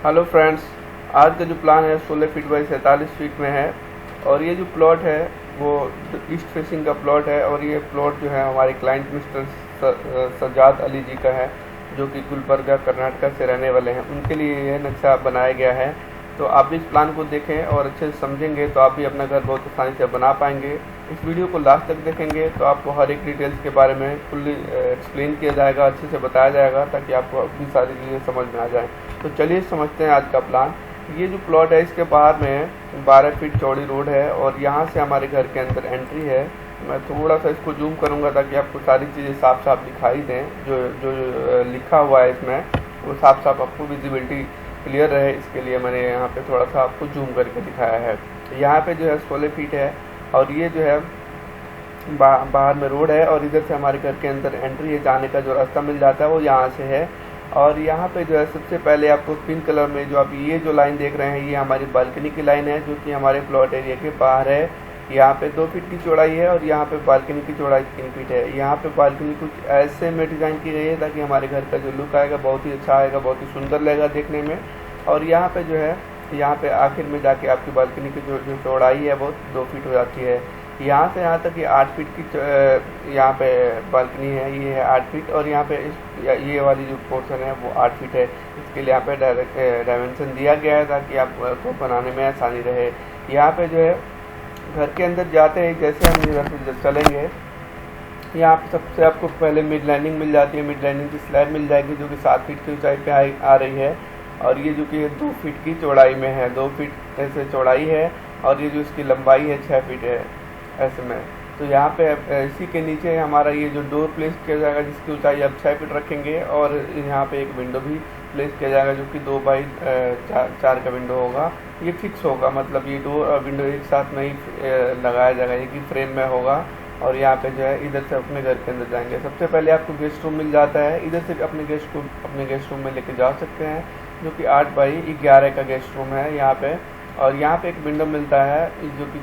Hello friends, आज का जो प्लान है 16 फीट बाई 47 फीट में है। और ये जो प्लॉट है वो ईस्ट फेसिंग का प्लॉट है। और ये प्लॉट जो है हमारे क्लाइंट मिस्टर सज्जाद अली जी का है, जो कि गुलबर्गा कर्नाटका से रहने वाले हैं। उनके लिए यह नक्शा बनाया गया है। तो आप भी इस प्लान को देखें और अच्छे से समझेंगे तो आप भी अपना घर बहुत आसानी से बना पाएंगे। इस वीडियो को लास्ट तक देखेंगे तो आपको हर एक डिटेल्स के बारे में फुल्ली एक्सप्लेन किया जाएगा, अच्छे से बताया जाएगा, ताकि आपको अपनी सारी चीज़ें समझ में आ जाए। तो चलिए समझते हैं आज का प्लान। ये जो प्लॉट है इसके बाहर में 12 फीट चौड़ी रोड है और यहाँ से हमारे घर के अंदर एंट्री है। मैं थोड़ा सा इसको जूम करूँगा ताकि आपको सारी चीज़ें साफ साफ दिखाई दें। जो जो लिखा हुआ है इसमें वो साफ साफ आपको विजिबिलिटी क्लियर रहे, इसके लिए मैंने यहाँ पे थोड़ा सा आपको जूम करके दिखाया है। यहाँ पे जो है 16 फीट है और ये जो है बाहर में रोड है और इधर से हमारे घर के अंदर एंट्री है। जाने का जो रास्ता मिल जाता है वो यहाँ से है। और यहाँ पे जो है सबसे पहले आपको पिंक कलर में जो आप ये जो लाइन देख रहे हैं ये हमारी बालकनी की लाइन है, जो कि हमारे प्लॉट एरिया के बाहर है। यहाँ पे 2 फीट की चौड़ाई है और यहाँ पे बालकनी की चौड़ाई 3 फीट है। यहाँ पे बालकनी कुछ ऐसे में डिज़ाइन की गई है ताकि हमारे घर का जो लुक आएगा बहुत ही अच्छा आएगा, बहुत ही सुंदर लगेगा देखने में। और यहाँ पे जो है यहाँ पे आखिर में जाके आपकी बालकनी की जो चौड़ाई है वो 2 फीट हो जाती है। यहाँ से यहाँ तक ये 8 फीट की यहाँ पे बालकनी है, ये है 8 फीट। और यहाँ पे ये वाली जो पोर्शन है वो 8 फीट है। इसके लिए यहाँ पे डायमेंशन दिया गया है ताकि आपको बनाने में आसानी रहे। यहाँ पे जो है घर के अंदर जाते हैं, जैसे हम इधर से चलेंगे यहाँ पे सबसे आपको पहले मिड लैंडिंग मिल जाती है। मिड लैंडिंग की स्लैब मिल जाएगी जो कि 7 फीट की ऊंचाई पे आ रही है। और ये जो कि 2 फीट की चौड़ाई में है, 2 फीट ऐसे चौड़ाई है और ये जो इसकी लंबाई है 6 फीट है ऐसे में। तो यहाँ पे इसी के नीचे हमारा ये जो डोर प्लेस किया जाएगा जिसकी ऊंचाई आप 6 फीट रखेंगे। और यहाँ पे एक विंडो भी प्लेस किया जाएगा जो कि 2 बाई 4 का विंडो होगा। ये फिक्स होगा, मतलब ये डोर और विंडो एक साथ में ही लगाया जाएगा, एक ही फ्रेम में होगा। और यहाँ पे जो है इधर से अपने घर के अंदर जाएंगे। सबसे पहले आपको गेस्ट रूम मिल जाता है, इधर से अपने गेस्ट रूम में लेके जा सकते हैं, जो कि 8 बाई 11 का गेस्ट रूम है यहाँ पे। और यहाँ पे एक विंडो मिलता है जो कि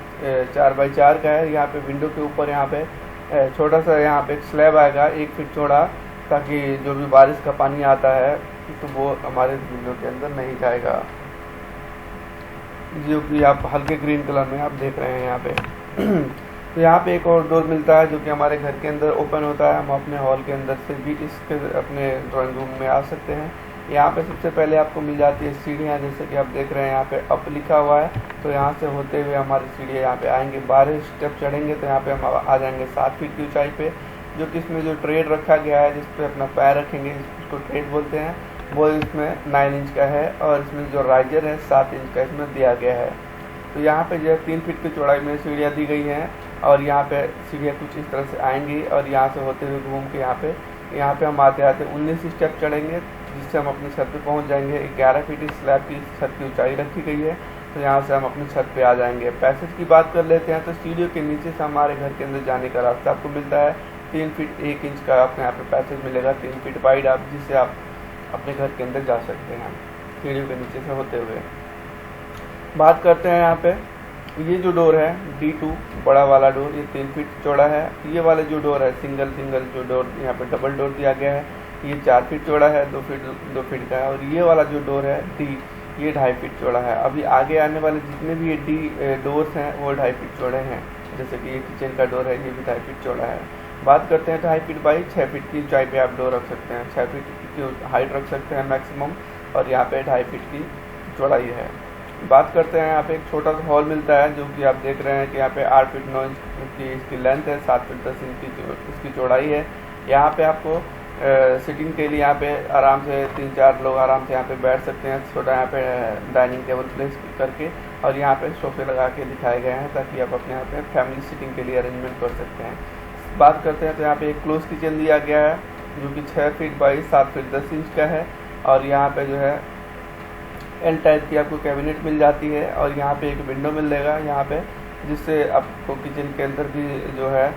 4 बाई 4 का है। यहाँ पे विंडो के ऊपर यहाँ पे छोटा सा यहाँ पे एक स्लैब आएगा 1 फीट चौड़ा, ताकि जो भी बारिश का पानी आता है तो वो हमारे विंडो के अंदर नहीं जाएगा, जो कि आप हल्के ग्रीन कलर में आप देख रहे हैं यहाँ पे। तो यहाँ पे एक और डोर मिलता है जो कि हमारे घर के अंदर ओपन होता है। हम अपने हॉल के अंदर से भी इसके अपने ड्राइंग रूम में आ सकते हैं। यहाँ पे सबसे पहले आपको मिल जाती है सीढ़ियाँ, जैसे कि आप देख रहे हैं यहाँ पे अप लिखा हुआ है। तो यहाँ से होते हुए हमारी सीढ़ियाँ यहाँ पे आएंगे, 12 स्टेप चढ़ेंगे तो यहाँ पे हम आ जाएंगे 7 फीट की ऊंचाई पे। जो कि इसमें जो ट्रेड रखा गया है जिस पे अपना पैर रखेंगे, उसको ट्रेड बोलते हैं, वो इसमें 9 इंच का है। और इसमें जो राइजर है 7 इंच का इसमें दिया गया है। तो यहाँ पे जो है 3 फीट की चौड़ाई में सीढ़ियाँ दी गई हैं। और यहाँ पे सीढ़ियाँ कुछ इस तरह से आएंगी और यहाँ से होते हुए घूम के यहाँ पे हम आते आते 19 स्टेप चढ़ेंगे, जिससे हम अपनी छत पे पहुँच जाएंगे। 11 फीट इस स्लैब की छत की ऊंचाई रखी गई है, तो यहाँ से हम अपनी छत पे आ जाएंगे। पैसेज की बात कर लेते हैं तो सीढ़ियों के नीचे से हमारे घर के अंदर जाने का रास्ता आपको मिलता है। 3 फीट 1 इंच का आपको यहाँ पे पैसेज मिलेगा, 3 फीट वाइड, आप जिससे आप अपने घर के अंदर जा सकते हैं सीढ़ियों के नीचे से होते हुए। बात करते हैं यहाँ पे ये जो डोर है D2 बड़ा वाला डोर, ये 3 फीट चौड़ा है। ये वाला जो डोर है सिंगल जो डोर यहाँ पे डबल डोर दिया गया है, ये 4 फीट चौड़ा है, 2 फीट का है। और ये वाला जो डोर है D, ये 2.5 फीट चौड़ा है। अभी आगे आने वाले जितने भी ये D डोर्स हैं वो 2.5 फीट चौड़े हैं। जैसे कि ये किचन का डोर है, ये भी 2.5 फीट चौड़ा है। बात करते हैं 2.5 फीट बाई 6 फीट की ऊंचाई पे आप डोर रख सकते हैं, 6 फीट की हाइट रख सकते हैं मैक्सिमम। और यहाँ पे 2.5 फीट की चौड़ाई है। बात करते हैं यहाँ पे एक छोटा सा हॉल मिलता है, जो कि आप देख रहे हैं कि यहाँ पे 8 फीट 9 इंच की इसकी लेंथ है, 7 फीट 10 इंच की इसकी चौड़ाई है। यहाँ पे आपको सिटिंग के लिए यहाँ पे आराम से 3-4 लोग आराम से यहाँ पे बैठ सकते हैं। छोटा यहाँ पे डाइनिंग टेबल प्लेस करके और यहाँ पे सोफे लगा के दिखाए गए हैं ताकि आप अपने यहाँ पे फैमिली सिटिंग के लिए अरेंजमेंट कर सकते हैं। बात करते हैं तो यहाँ पे एक क्लोज किचन दिया गया है जो कि 6 फीट बाई 7 फीट 10 इंच का है। और यहाँ पे जो है एल टाइप की आपको कैबिनेट मिल जाती है। और यहाँ पे एक विंडो मिल जाएगा यहाँ पे, जिससे आपको किचन के अंदर भी जो है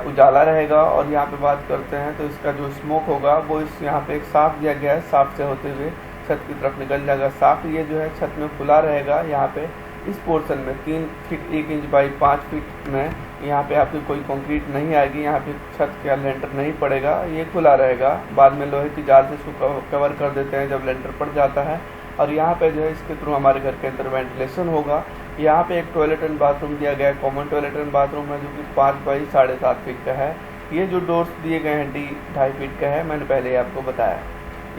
उजाला रहेगा। और यहाँ पे बात करते हैं तो इसका जो स्मोक होगा वो इस यहाँ पे एक साफ दिया गया है, साफ से होते हुए छत की तरफ निकल जाएगा। साफ ये जो है छत में खुला रहेगा। यहाँ पे इस पोर्शन में 3 फीट 1 इंच बाई 5 फीट में यहाँ पे आपकी कोई कंक्रीट नहीं आएगी, यहाँ पे छत का लेंटर नहीं पड़ेगा, ये खुला रहेगा। बाद में लोहे की जाल से इसको कवर कर देते हैं जब लेंटर पड़ जाता है। और यहाँ पे जो है इसके थ्रू हमारे घर के अंदर वेंटिलेशन होगा। यहाँ पे एक टॉयलेट एंड बाथरूम दिया गया है, कॉमन टॉयलेट एंड बाथरूम है, जो कि 5 बाई 7.5 फीट का है। ये जो डोर्स दिए गए हैं डी 2.5 फीट का है, मैंने पहले ही आपको बताया।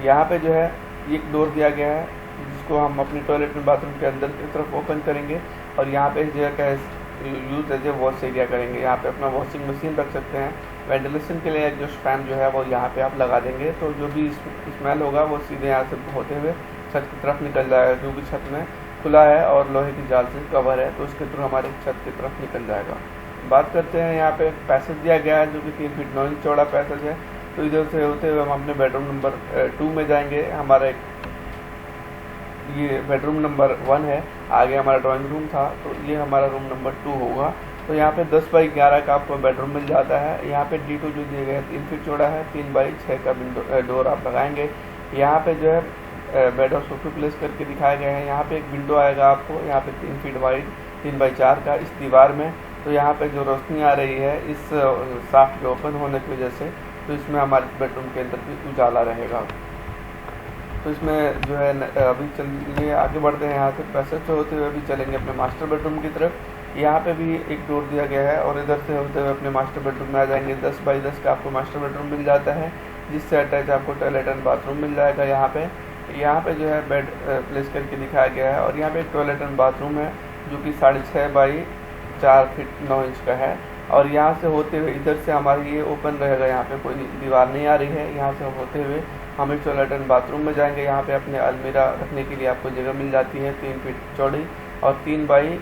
यहाँ पे जो है एक डोर दिया गया है जिसको हम अपने टॉयलेट एंड बाथरूम के अंदर की तरफ ओपन करेंगे, और यहाँ पे इस जगह का use as a wash area करेंगे। यहाँ पे अपना वॉशिंग मशीन रख सकते हैं। वेंटिलेशन के लिए एग्जॉस्ट फैन जो है वो यहाँ पे आप लगा देंगे, तो जो भी स्मेल होगा वो सीधे यहाँ से होते हुए छत की तरफ निकल जाएगा, क्योंकि छत में खुला है और लोहे की जाल से कवर है, तो उसके थ्रू हमारे छत की तरफ निकल जाएगा। बात करते हैं, यहाँ पे पैसेज दिया गया है जो कि 3 फीट 9 इंच चौड़ा पैसेज है। तो इधर से होते हुए हम अपने बेडरूम नंबर 2 में जाएंगे। हमारा ये बेडरूम नंबर 1 है, आगे हमारा ड्राइंग रूम था, तो ये हमारा रूम नंबर 2 होगा। तो यहाँ पे 10 बाई 11 का आपको बेडरूम मिल जाता है। यहाँ पे D2 जो दिए गए हैं 3 फीट चौड़ा है, 3 बाई 6 का डोर आप लगाएंगे। यहाँ पे जो है बेड और सोफे प्लेस करके दिखाए गए हैं। यहाँ पे एक विंडो आएगा आपको, यहाँ पे 3 फीट वाइड 3 बाई 4 का इस दीवार में। तो यहाँ पे जो रोशनी आ रही है इस शाफ्ट के ओपन होने की वजह से, तो इसमें हमारे बेडरूम के अंदर भी उजाला रहेगा। तो इसमें जो है अभी चलिए आगे बढ़ते हैं। यहाँ से पैसेज से होते हुए अभी चलेंगे अपने मास्टर बेडरूम की तरफ। यहाँ पे भी एक डोर दिया गया है और इधर से होते हुए अपने मास्टर बेडरूम में आ जाएंगे। 10 बाई 10 का आपको मास्टर बेडरूम मिल जाता है, जिससे अटैच आपको टॉयलेट एंड बाथरूम मिल जाएगा। यहाँ पे जो है बेड प्लेस करके दिखाया गया है, और यहाँ पे एक टॉयलेट एंड बाथरूम है जो कि 6.5 बाई 4 फीट 9 इंच का है। और यहाँ से होते हुए इधर से हमारी ये ओपन रहेगा, यहाँ पे कोई दीवार नहीं आ रही है। यहाँ से होते हुए हम इस टॉयलेट एंड बाथरूम में जाएंगे। यहाँ पे अपने अलमीरा रखने के लिए आपको जगह मिल जाती है, 3 फीट चौड़ी और 3 बाई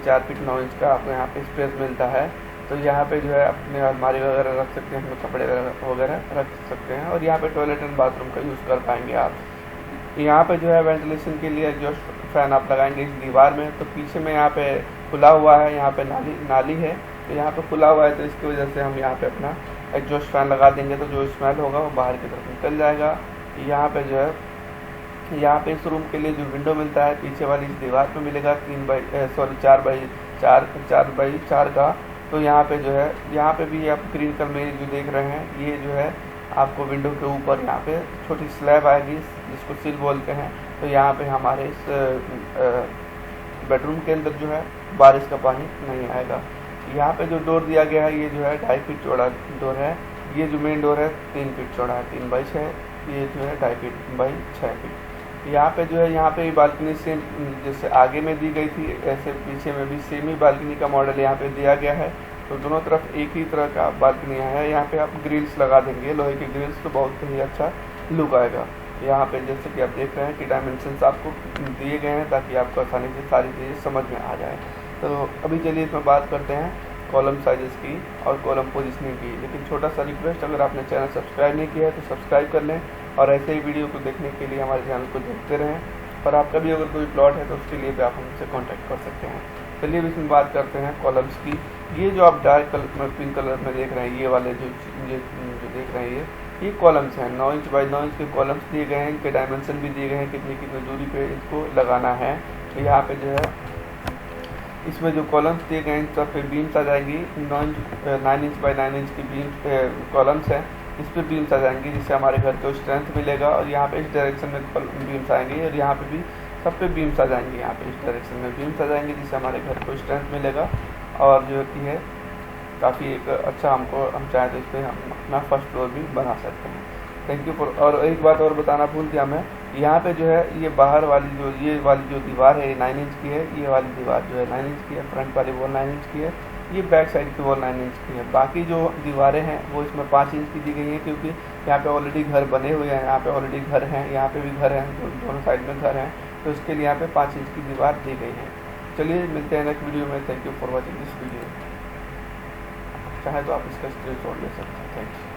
4 फीट 9 इंच का आपको यहाँ पे स्पेस मिलता है। तो यहाँ पे जो है अपने अलमारी वगैरह रख सकते हैं, अपने कपड़े वगैरह रख सकते हैं, और यहाँ पे टॉयलेट एंड बाथरूम का यूज़ कर पाएंगे आप। यहाँ पे जो है वेंटिलेशन के लिए एग्जॉस्ट फैन आप लगाएंगे इस दीवार में। तो पीछे में यहाँ पे खुला हुआ है, यहाँ पे नाली है, तो यहाँ पे खुला हुआ है, तो इसकी वजह से हम यहाँ पे अपना एग्जॉस्ट फैन लगा देंगे, तो जो स्मेल होगा वो बाहर की तरफ निकल जाएगा। यहाँ पे जो है यहाँ पे इस रूम के लिए जो विंडो मिलता है पीछे वाली इस दीवार पे मिलेगा 4 बाई 4 का। तो यहाँ पे जो है यहाँ पे भी आप ग्रीन कलर में जो देख रहे हैं, ये जो है आपको विंडो के ऊपर यहाँ पे छोटी स्लैब आएगी जिसको सिल बोलते हैं। तो यहाँ पे हमारे इस बेडरूम के अंदर जो है बारिश का पानी नहीं आएगा। यहाँ पे जो डोर दिया गया है ये जो है 2.5 फीट चौड़ा डोर है। ये जो मेन डोर है 3 फीट चौड़ा है, 3 बाई 6। ये जो है 2.5 फीट बाई 6 फीट। यहाँ पे जो है यहाँ पे बालकनी सेम जैसे आगे में दी गई थी, ऐसे पीछे में भी सेम ही बालकनी का मॉडल यहाँ पे दिया गया है। तो दोनों तरफ एक ही तरह का बालकनी है। यहाँ पे आप ग्रिल्स लगा देंगे, लोहे की ग्रिल्स, तो बहुत ही अच्छा लुक आएगा। यहाँ पे जैसे कि आप देख रहे हैं कि डायमेंशंस आपको दिए गए हैं ताकि आपको आसानी से सारी चीज़ें समझ में आ जाए। तो अभी चलिए इसमें बात करते हैं कॉलम साइजेस की और कॉलम पोजिशनिंग की। लेकिन छोटा सा रिक्वेस्ट, अगर आपने चैनल सब्सक्राइब नहीं किया है तो सब्सक्राइब कर लें, और ऐसे ही वीडियो को देखने के लिए हमारे चैनल को देखते रहें। और आपका भी अगर कोई प्लॉट है तो उसके लिए भी आप हमसे कॉन्टैक्ट कर सकते हैं। चलिए अब इसमें बात करते हैं कॉलम्स की। ये जो आप डार्क कलर पिंक कलर में देख रहे हैं, ये वाले जो देख रहे हैं ये कॉलम्स हैं। 9 इंच बाई 9 इंच के कॉलम्स दिए गए हैं, इनके डायमेंशन भी दिए गए हैं, कितनी कितनी दूरी पे इसको लगाना है। तो यहाँ पे जो है इसमें जो कॉलम्स दिए गए हैं इन सब पे बीम्स आ जाएंगी। 9 इंच बाई 9 इंच की बीम कॉलम्स हैं, इस पर बीम्स आ जाएंगी, जिससे हमारे घर को स्ट्रेंथ मिलेगा। और यहाँ पे इस डायरेक्शन में बीम्स आएंगे, और यहाँ पे भी सब पे बीम्स आ जाएंगे। यहाँ पे इस डायरेक्शन में बीम्स आ जाएंगे, जिससे हमारे घर को स्ट्रेंथ मिलेगा, और जो कि है काफ़ी एक अच्छा हम चाहें तो इस पर हम अपना फर्स्ट फ्लोर भी बना सकते हैं। Thank you for. और एक बात और बताना भूल गया मैं, यहाँ पे जो है ये बाहर वाली ये वाली जो दीवार है ये 9 इंच की है। ये वाली दीवार जो है 9 इंच की है, फ्रंट वाली वॉल 9 इंच की है, ये बैक साइड की वॉल 9 इंच की है। बाकी जो दीवारें हैं वो इसमें 5 इंच की दी गई हैं, क्योंकि यहाँ पे ऑलरेडी घर बने हुए हैं, यहाँ पे ऑलरेडी घर हैं, यहाँ पे भी घर हैं, दोनों साइड में घर हैं, तो इसके लिए यहाँ पे 5 इंच की दीवार दी गई है। चलिए मिलते हैं नेक्स्ट वीडियो में। Thank you for watching this video. चाहे तो आप इसका स्क्रीनशॉट ले सकते हैं। Thank you.